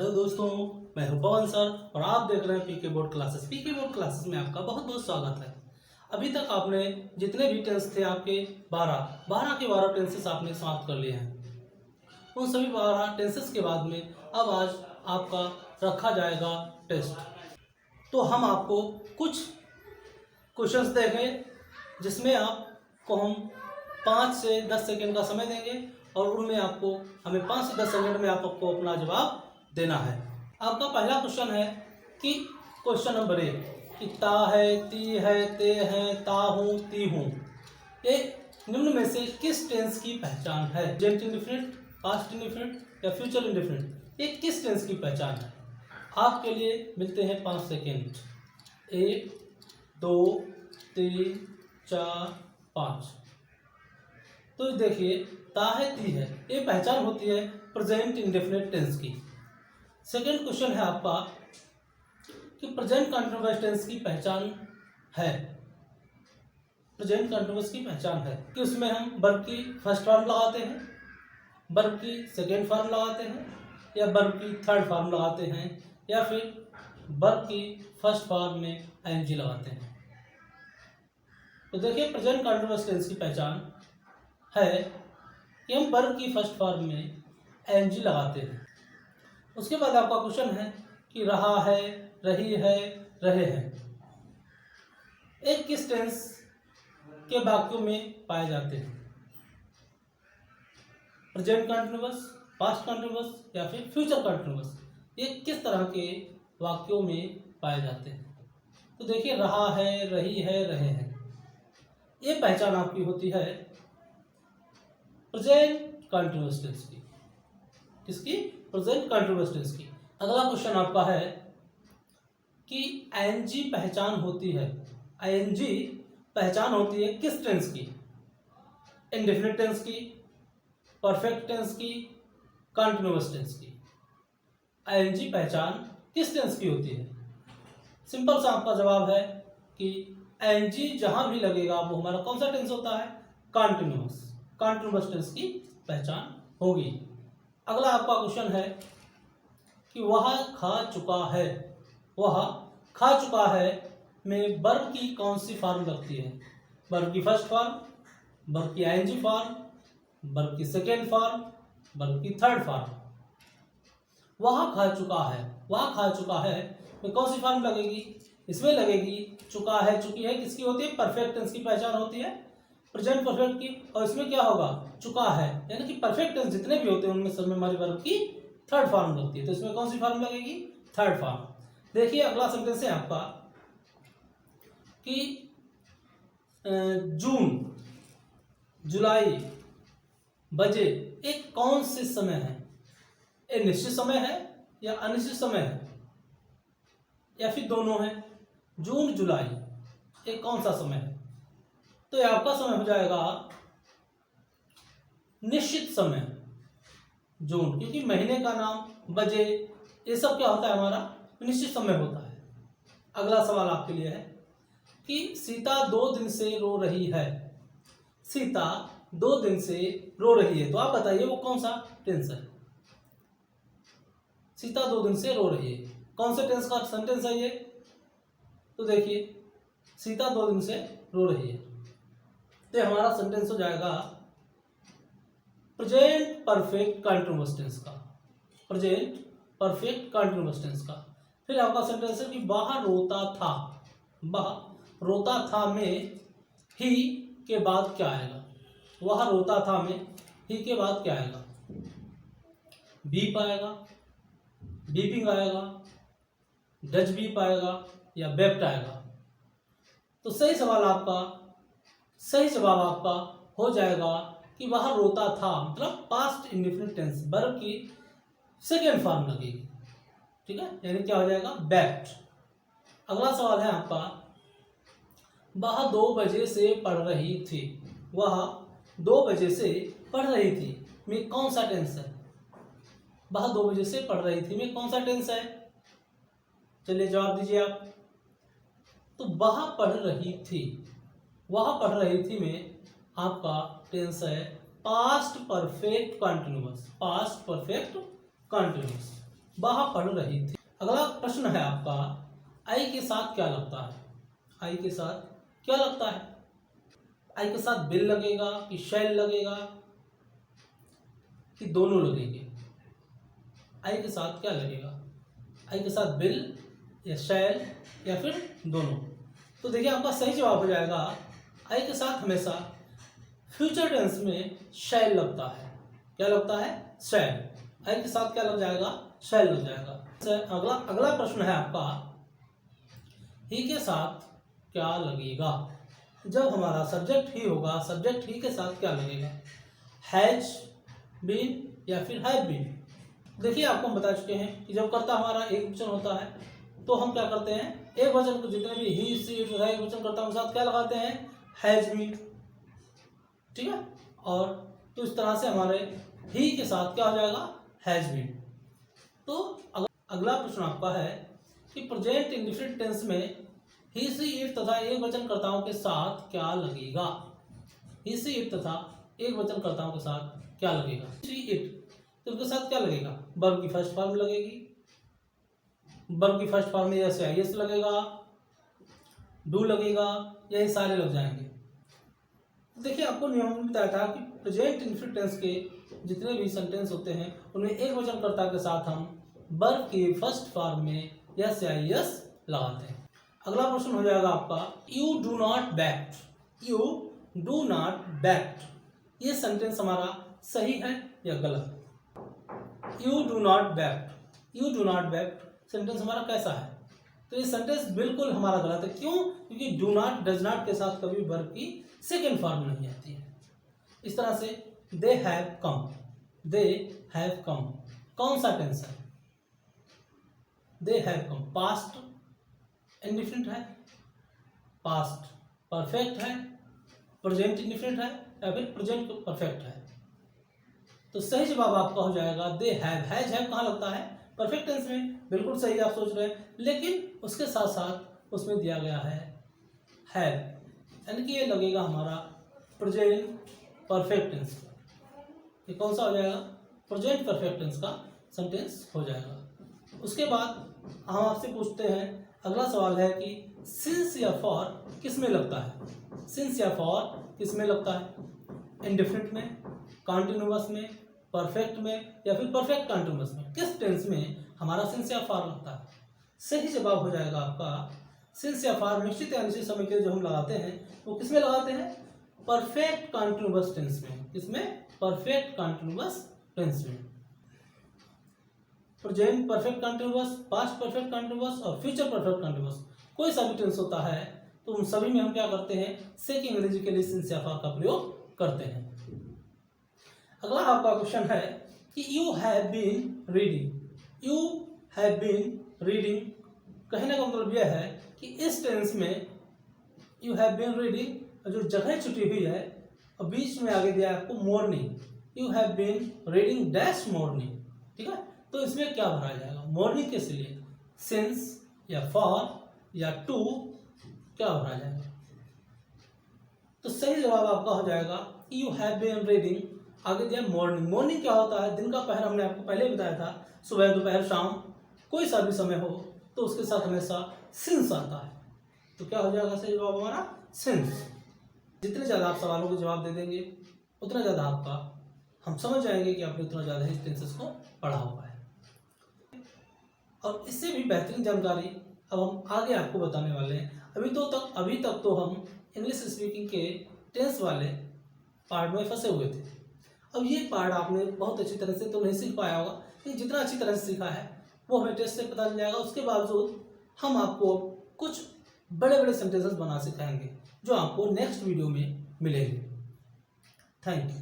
Hello दोस्तों, मैं हूं पवन सर और आप देख रहे हैं पीके बोर्ड क्लासेस। पीके बोर्ड क्लासेस में आपका बहुत बहुत स्वागत है। अभी तक आपने जितने भी टेंस थे आपके 12 के 12 टेंसेस आपने समाप्त कर लिए हैं। उन सभी 12 टेंसेस के बाद में अब आज आपका रखा जाएगा टेस्ट। तो हम आपको कुछ क्वेश्चंस देंगे जिसमें आपको हम 5 से 10 सेकेंड का समय देंगे और उनमें हमें 5 से 10 सेकंड में आपको अपना जवाब देना है। आपका पहला क्वेश्चन है कि क्वेश्चन नंबर 1 कि ता है, ती है, ते है, ता हूँ, ती हूँ, ये निम्न में से किस टेंस की पहचान है? प्रेजेंट इंडेफिनिट, पास्ट इंडेफिनिट या फ्यूचर इंडेफिनिट, ये किस टेंस की पहचान है? आपके लिए मिलते हैं 5 सेकेंड। 1 2 3 4 5। तो देखिए, ता है, ती है, ये पहचान होती है प्रेजेंट इंडेफिनिट टेंस की। सेकेंड क्वेश्चन है आपका कि प्रेजेंट कंटिन्यूअस टेंस की पहचान है। प्रेजेंट कंटिन्यूअस की पहचान है कि उसमें हम वर्ब की फर्स्ट फॉर्म लगाते हैं, वर्ब की सेकेंड फॉर्म लगाते हैं, या वर्ब की थर्ड फॉर्म लगाते हैं, या फिर वर्ब की फर्स्ट फॉर्म में आईएनजी लगाते हैं। तो देखिए, प्रेजेंट कंटिन्यूअस टेंस की पहचान है कि हम वर्ब की फर्स्ट फॉर्म में आईएनजी लगाते हैं। उसके बाद आपका क्वेश्चन है कि रहा है, रही है, रहे हैं, एक किस टेंस के वाक्यों में पाए जाते हैं? प्रेजेंट कंटिन्यूअस, पास्ट कंटिन्यूअस या फिर फ्यूचर कंटिन्यूअस, ये किस तरह के वाक्यों में पाए जाते हैं? तो देखिए, रहा है, रही है, रहे हैं, ये पहचान आपकी होती है प्रेजेंट कंटिन्यूअस टेंस की। किसकी? प्रेजेंट कंटिन्यूअस टेंस की। अगला क्वेश्चन आपका है कि आईएनजी पहचान होती है, आईएनजी पहचान होती है किस टेंस की? इंडेफिनिट टेंस की, परफेक्ट टेंस की, कंटिन्यूअस टेंस की। आईएनजी पहचान किस टेंस की होती है? सिंपल सा आपका जवाब है कि आईएनजी जहां भी लगेगा वो हमारा कौन सा टेंस होता है? कंटिन्यूअस, कंटिन्यूअस टेंस की पहचान होगी। अगला आपका क्वेश्चन है कि वह खा चुका है, वह खा चुका है में वर्ब की कौन सी फॉर्म लगती है? वर्ब की फर्स्ट फॉर्म, वर्ब की आईएनजी फॉर्म, वर्ब की सेकेंड फॉर्म, वर्ब की थर्ड फॉर्म। वह खा चुका है, वह खा चुका है में कौन सी फॉर्म लगेगी? इसमें लगेगी चुका है, चुकी है किसकी होती है? परफेक्ट टेंस की पहचान होती है, प्रेजेंट परफेक्ट की। और इसमें क्या होगा? चुका है, यानी कि परफेक्ट टेंस जितने भी होते हैं उनमें सब में हमारी वर्ब की थर्ड फॉर्म लगती है। तो इसमें कौन सी फॉर्म लगेगी? Third form. देखिए, अगला सेंटेंस है आपका कि जून, जुलाई, बजे, एक कौन से समय है? एक निश्चित समय है या अनिश्चित समय है, या फिर दोनों है? जून, जुलाई, एक कौन सा समय है? तो ये आपका समय हो जाएगा निश्चित समय, जून, क्योंकि महीने का नाम, बजे, ये सब क्या होता है? हमारा निश्चित समय होता है। अगला सवाल आपके लिए है कि सीता 2 दिन से रो रही है, सीता 2 दिन से रो रही है, तो आप बताइए वो कौन सा टेंस है? सीता 2 दिन से रो रही है, कौन से टेंस का सेंटेंस है ये? तो देखिए, सीता 2 दिन से रो रही है, तो हमारा सेंटेंस हो जाएगा प्रेजेंट परफेक्ट कंटिन्यूअस टेंस का, प्रेजेंट परफेक्ट कंटिन्यूअस टेंस का। फिर आपका सेंटेंस है कि वह रोता था, वह रोता था में ही के बाद क्या आएगा? वह रोता था में ही के बाद क्या आएगा? बीप आएगा, बीपिंग आएगा, डच बीप आएगा, या बेप्ट आएगा? तो सही जवाब आपका हो जाएगा कि वह रोता था, मतलब पास्ट इंडेफिनिट टेंस, वर्ब की सेकेंड फॉर्म लगेगी। ठीक है, यानी क्या हो जाएगा? बेप्ट। अगला सवाल है आपका, वह 2 बजे से पढ़ रही थी, वह 2 बजे से पढ़ रही थी में कौन सा टेंस है? वह 2 बजे से पढ़ रही थी में कौन सा टेंस है? चलिए जवाब दीजिए आप। तो वह पढ़ रही थी, वह पढ़ रही थी में आपका टेंस है past perfect continuous, past perfect continuous. वह पढ़ रही थी। अगला प्रश्न है आपका, आई के साथ क्या लगता है? आई के साथ क्या लगता है? आई के साथ बिल लगेगा कि शैल लगेगा कि दोनों लगेंगे? आई के साथ क्या लगेगा? आई के साथ बिल या शैल या फिर दोनों? तो देखिए आपका सही जवाब हो जाएगा, आई के साथ हमेशा फ्यूचर टेंस में शैल लगता है। क्या लगता है? शैल। आई के साथ क्या लग जाएगा? शैल लग जाएगा। अगला प्रश्न है आपका, ही के साथ क्या लगेगा? जब हमारा सब्जेक्ट ही होगा, सब्जेक्ट ही के साथ क्या लगेगा? हैज बीन या फिर हैव बीन? देखिए आपको हम बता चुके हैं कि जब कर्ता हमारा एक वचन होता है तो हम क्या करते हैं, एक वचन को जितने भी ही सी इट है एक वचन कर्ता के साथ क्या लगाते हैं? Has been. ठीक है, और तो इस तरह से हमारे ही के साथ क्या हो जाएगा? Has been. तो अगला प्रश्न आपका है कि प्रेजेंट इंडिफिनिट टेंस में ही सी इट तथा एक वचन कर्ताओं के साथ क्या लगेगा? ही सी इट तथा एक वचन कर्ताओं के साथ क्या लगेगा? सी इट तो उनके साथ क्या लगेगा? वर्ब की फर्स्ट फॉर्म लगेगी। वर्ब की फर्स्ट फॉर्म में जैसे आई एस लगेगा, डू लगेगा, यही सारे लग जाएंगे। देखिए आपको नियम बताया था कि प्रेजेंट इंडिफिनिट टेंस के जितने भी सेंटेंस होते हैं उनमें एक वचन कर्ता के साथ हम वर्ब की फर्स्ट फॉर्म में यस या यस लगाते हैं। अगला प्रश्न हो जाएगा आपका, you do not bat. You do not bat, ये सेंटेंस हमारा सही है या गलत? You do not bat, you do not bat sentence हमारा कैसा है? तो ये सेंटेंस बिल्कुल हमारा गलत है। क्यों? क्योंकि डू नॉट डज नॉट के साथ कभी वर्ब की सेकेंड फॉर्म नहीं आती है। इस तरह से they have come, they have come कौन सा टेंस है? They have come past indefinite है, पास्ट परफेक्ट है, प्रेजेंट इंडिफिनिट है या फिर प्रेजेंट परफेक्ट है? तो सही जवाब आपका हो जाएगा दे हैव। हैज हैव कहाँ लगता है? परफेक्ट टेंस में। बिल्कुल सही आप सोच रहे हैं, लेकिन उसके साथ साथ उसमें दिया गया है हैव, यानी कि ये लगेगा हमारा प्रेजेंट परफेक्ट टेंस। ये कौन सा हो जाएगा? प्रेजेंट परफेक्ट टेंस का सेंटेंस हो जाएगा। उसके बाद हम आपसे पूछते हैं, अगला सवाल है कि सिंस या फॉर किस में लगता है? सिंस या फॉर किस में लगता है? इंडिफिनिट में, कॉन्टिन्यूअस में, परफेक्ट में या फिर परफेक्ट कॉन्टिन्यूअस में? किस टेंस में हमारा सिंस या फॉर लगता है? सही जवाब हो जाएगा आपका सिंस या फॉर निश्चित या अनिश्चित समय के लिए जो हम लगाते हैं वो किस में लगाते हैं? परफेक्ट कॉन्टिन्यूअस टेंस में। किसमें? परफेक्ट कॉन्टिन्यूअस टेंस में। Present perfect continuous, past perfect continuous और फ्यूचर परफेक्ट कॉन्टिन्यूअस कोई सा भी टेंस होता है तो उन सभी में हम क्या करते हैं? सेक अंग्रेजी के लिए सिंस या फॉर का प्रयोग करते हैं। अगला आपका क्वेश्चन है कि you have been reading. You have been reading कहने का मतलब यह है कि इस टेंस में यू हैव बीन रीडिंग जो जगह छुटी हुई है और बीच में आगे दिया है आपको morning. You have been reading dash morning. ठीक है, तो इसमें क्या भरा जाएगा? मॉर्निंग के लिए सिंस या फॉर या टू क्या भरा जाएगा? तो सही जवाब आपका हो जाएगा यू हैव बीन रीडिंग, आगे दिया मॉर्निंग। मॉर्निंग क्या होता है? दिन का पहर। हमने आपको पहले भी बताया था, सुबह दोपहर शाम कोई सा भी समय हो तो उसके साथ हमेशा सिंस आता है। तो क्या हो जाएगा सही जवाब हमारा? सिंस। जितने ज़्यादा आप सवालों के जवाब दे देंगे उतना ज़्यादा आपका हम समझ जाएंगे कि आपने उतना ज़्यादा इस टेंसेस को पढ़ा हुआ है। और इससे भी बेहतरीन जानकारी अब हम आगे आपको बताने वाले हैं। अभी तक तो हम इंग्लिश स्पीकिंग के टेंस वाले पार्ट में फंसे हुए थे। अब ये पार्ट आपने बहुत अच्छी तरह से तो नहीं सीख पाया होगा, लेकिन जितना अच्छी तरह से सीखा है वो हमें टेस्ट से पता चल जाएगा। उसके बावजूद हम आपको कुछ बड़े बड़े सेंटेंसेस बना सिखाएंगे जो आपको नेक्स्ट वीडियो में मिलेंगे। Thank you.